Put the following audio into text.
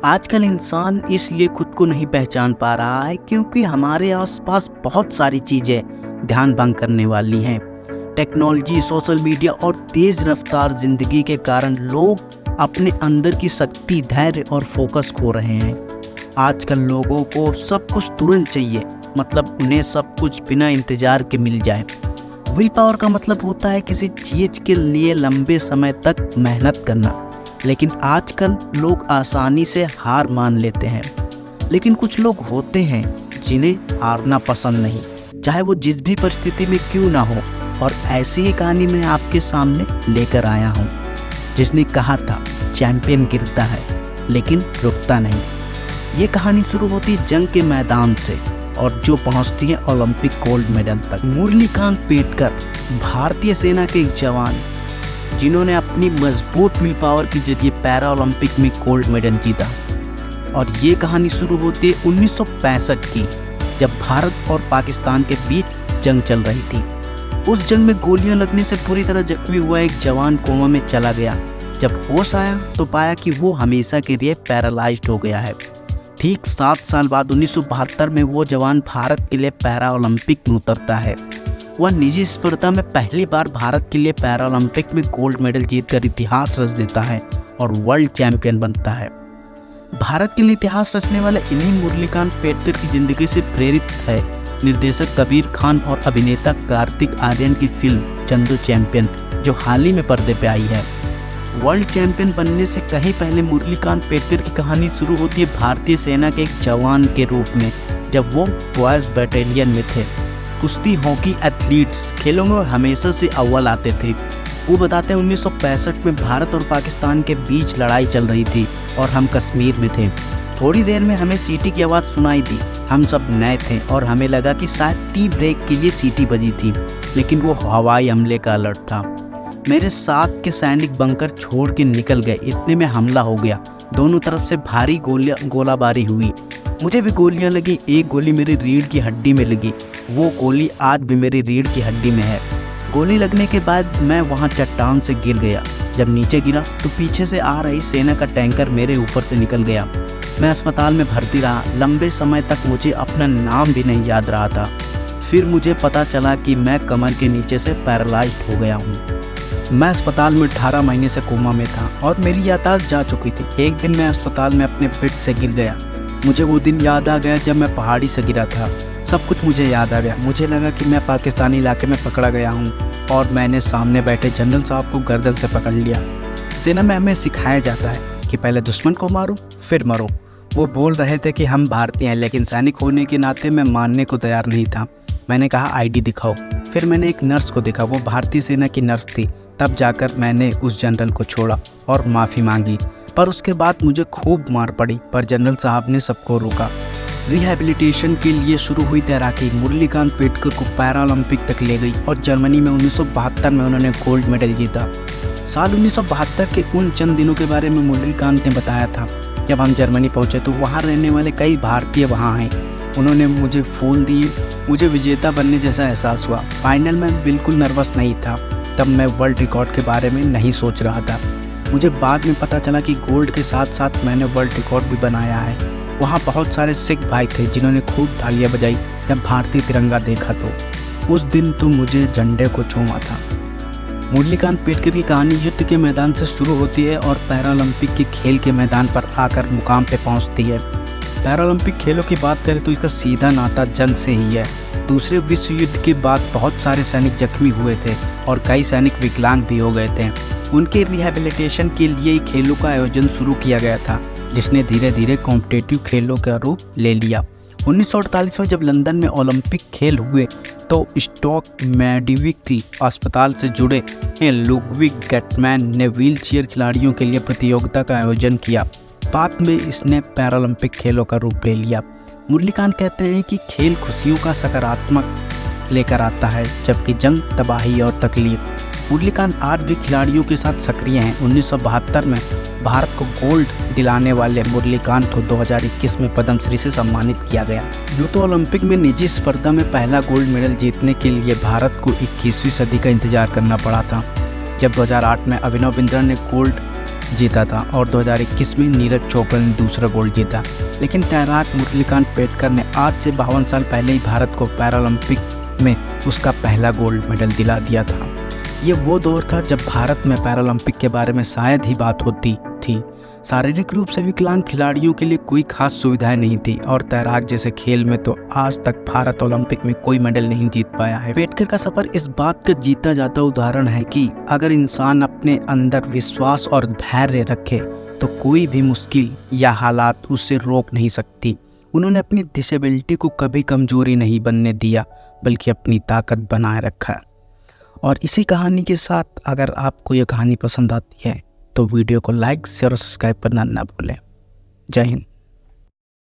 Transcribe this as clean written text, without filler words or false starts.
आजकल इंसान इसलिए खुद को नहीं पहचान पा रहा है क्योंकि हमारे आसपास बहुत सारी चीज़ें ध्यान भंग करने वाली हैं। टेक्नोलॉजी, सोशल मीडिया और तेज़ रफ्तार ज़िंदगी के कारण लोग अपने अंदर की शक्ति, धैर्य और फोकस खो रहे हैं। आजकल लोगों को सब कुछ तुरंत चाहिए, मतलब उन्हें सब कुछ बिना इंतज़ार के मिल जाए। विल पावर का मतलब होता है किसी चीज़ के लिए लंबे समय तक मेहनत करना, लेकिन आजकल लोग आसानी से हार मान लेते हैं। लेकिन कुछ लोग होते हैं जिन्हें हारना पसंद नहीं, चाहे वो जिस भी परिस्थिति में क्यों ना हो। और ऐसी ही कहानी मैं आपके सामने लेकर आया हूँ, जिसने कहा था चैंपियन गिरता है लेकिन रुकता नहीं। ये कहानी शुरू होती है जंग के मैदान से और जो पहुँचती है ओलंपिक गोल्ड मेडल तक। मुरलीकांत पेटकर भारतीय सेना के एक जवान जिन्होंने अपनी मजबूत विल पावर के जरिए पैरा ओलंपिक में गोल्ड मेडल जीता। और ये कहानी शुरू होती है 1965 की, जब भारत और पाकिस्तान के बीच जंग चल रही थी। उस जंग में गोलियां लगने से पूरी तरह जख्मी हुआ एक जवान कोमा में चला गया। जब होश आया तो पाया कि वो हमेशा के लिए पैरालाइज्ड हो गया है। ठीक 7 साल बाद 1972 में वो जवान भारत के लिए पैरा ओलंपिक में उतरता है। वह निजी स्पर्धा में पहली बार भारत के लिए पैरा ओलंपिक में गोल्ड मेडल जीतकर इतिहास रच देता है और वर्ल्ड चैंपियन बनता है। भारत के लिए इतिहास रचने वाले इन्हीं मुरलीकांत पेटकर की जिंदगी से प्रेरित है निर्देशक कबीर खान और अभिनेता कार्तिक आर्यन की फिल्म चंदू चैंपियन, जो हाल ही में पर्दे पे आई है। वर्ल्ड चैंपियन बनने से कहीं पहले मुरलीकांत पेटकर की कहानी शुरू होती है भारतीय सेना के एक जवान के रूप में, जब वो बॉयज बटालियन में थे। कुश्ती, हॉकी एथलीट्स खेलों में हमेशा से अव्वल आते थे। वो बताते हैं 1965 में भारत और पाकिस्तान के बीच लड़ाई चल रही थी और हम कश्मीर में थे। थोड़ी देर में हमें सीटी की आवाज़ सुनाई दी। हम सब नए थे और हमें लगा कि शायद टी ब्रेक के लिए सीटी बजी थी, लेकिन वो हवाई हमले का अलर्ट था। मेरे साथ के सैनिक बंकर छोड़ के निकल गए। इतने में हमला हो गया। दोनों तरफ से भारी गोलाबारी हुई। मुझे भी गोलियां लगी। एक गोली मेरी रीढ़ की हड्डी में लगी। वो गोली आज भी मेरी रीढ़ की हड्डी में है। गोली लगने के बाद मैं वहाँ चट्टान से गिर गया। जब नीचे गिरा तो पीछे से आ रही सेना का टैंकर मेरे ऊपर से निकल गया। मैं अस्पताल में भर्ती रहा। लंबे समय तक मुझे अपना नाम भी नहीं याद रहा था। फिर मुझे पता चला कि मैं कमर के नीचे से पैरालाइज्ड हो गया हूँ। मैं अस्पताल में 18 महीने से कोमा में था और मेरी याददाश्त जा चुकी थी। एक दिन मैं अस्पताल में अपने बेड से गिर गया। मुझे वो दिन याद आ गया जब मैं पहाड़ी से गिरा था। सब कुछ मुझे याद आ गया। मुझे लगा कि मैं पाकिस्तानी इलाके में पकड़ा गया हूँ और मैंने सामने बैठे जनरल साहब को गर्दन से पकड़ लिया। सेना में हमें सिखाया जाता है कि पहले दुश्मन को मारो फिर मरो। वो बोल रहे थे कि हम भारतीय हैं, लेकिन सैनिक होने के नाते मैं मानने को तैयार नहीं था। मैंने कहा आईडी दिखाओ। फिर मैंने एक नर्स को देखा, वो भारतीय सेना की नर्स थी। तब जाकर मैंने उस जनरल को छोड़ा और माफ़ी मांगी। पर उसके बाद मुझे खूब मार पड़ी, पर जनरल साहब ने सबको रोका। रिहैबिलिटेशन के लिए शुरू हुई तैराकी मुरलीकांत पेटकर को पैरा ओलंपिक तक ले गई और जर्मनी में 1972 में उन्होंने गोल्ड मेडल जीता। साल 1972 के उन चंद दिनों के बारे में मुरलीकांत ने बताया था। जब हम जर्मनी पहुंचे तो वहां रहने वाले कई भारतीय वहां हैं। उन्होंने मुझे फूल दिए। मुझे विजेता बनने जैसा एहसास हुआ। फाइनल में बिल्कुल नर्वस नहीं था। तब मैं वर्ल्ड रिकॉर्ड के बारे में नहीं सोच रहा था। मुझे बाद में पता चला कि गोल्ड के साथ साथ मैंने वर्ल्ड रिकॉर्ड भी बनाया है। वहाँ बहुत सारे सिख भाई थे जिन्होंने खूब तालियां बजाई जब भारतीय तिरंगा देखा। तो उस दिन तो मुझे झंडे को छूमा था। मुरलीकांत पेटकर की कहानी युद्ध के मैदान से शुरू होती है और पैरा ओलंपिक के खेल के मैदान पर आकर मुकाम पे पहुंचती है। पैरा ओलंपिक खेलों की बात करें तो इसका सीधा नाता जंग से ही है। दूसरे विश्व युद्ध के बाद बहुत सारे सैनिक जख्मी हुए थे और कई सैनिक विकलांग भी हो गए थे। उनके रिहैबिलिटेशन के लिए ही खेलों का आयोजन शुरू किया गया था, जिसने धीरे धीरे कॉम्पिटिटिव खेलों का रूप ले लिया। 1948 में जब लंदन में ओलंपिक खेल हुए तो स्टॉक मेडिविक अस्पताल से जुड़े लुडविग गेटमैन ने व्हीलचेयर खिलाड़ियों के लिए प्रतियोगिता का आयोजन किया। बाद में इसने पैरालंपिक खेलों का रूप ले लिया। मुरलीकांत कहते हैं कि खेल खुशियों का सकारात्मक लेकर आता है, जबकि जंग तबाही और तकलीफ। मुरलीकांत आज भी खिलाड़ियों के साथ सक्रिय हैं। 1972 में भारत को गोल्ड दिलाने वाले मुरलीकांत को 2021 में पद्मश्री से सम्मानित किया गया। यूथ ओलंपिक में निजी स्पर्धा में पहला गोल्ड मेडल जीतने के लिए भारत को 21वीं सदी का इंतजार करना पड़ा था, जब 2008 में अभिनव बिंद्रा ने गोल्ड जीता था और 2021 में नीरज चोपड़ा ने दूसरा गोल्ड जीता। लेकिन तैराक मुरलीकांत पेडकर ने आज से 52 साल पहले ही भारत को पैरालंपिक में उसका पहला गोल्ड मेडल दिला दिया था। ये वो दौर था जब भारत में पैरालंपिक के बारे में शायद ही बात होती थी। शारीरिक रूप से विकलांग खिलाड़ियों के लिए कोई खास सुविधाएं नहीं थी और तैराक जैसे खेल में तो आज तक भारत ओलंपिक में कोई मेडल नहीं जीत पाया है। पेडकर का सफर इस बात का जीता जाता उदाहरण है कि अगर इंसान अपने अंदर विश्वास और धैर्य रखे तो कोई भी मुश्किल या हालात उससे रोक नहीं सकती। उन्होंने अपनी डिसेबिलिटी को कभी कमजोरी नहीं बनने दिया बल्कि अपनी ताकत बनाए रखा। और इसी कहानी के साथ अगर आपको ये कहानी पसंद आती है तो वीडियो को लाइक शेयर और सब्सक्राइब करना ना भूलें। जय हिंद।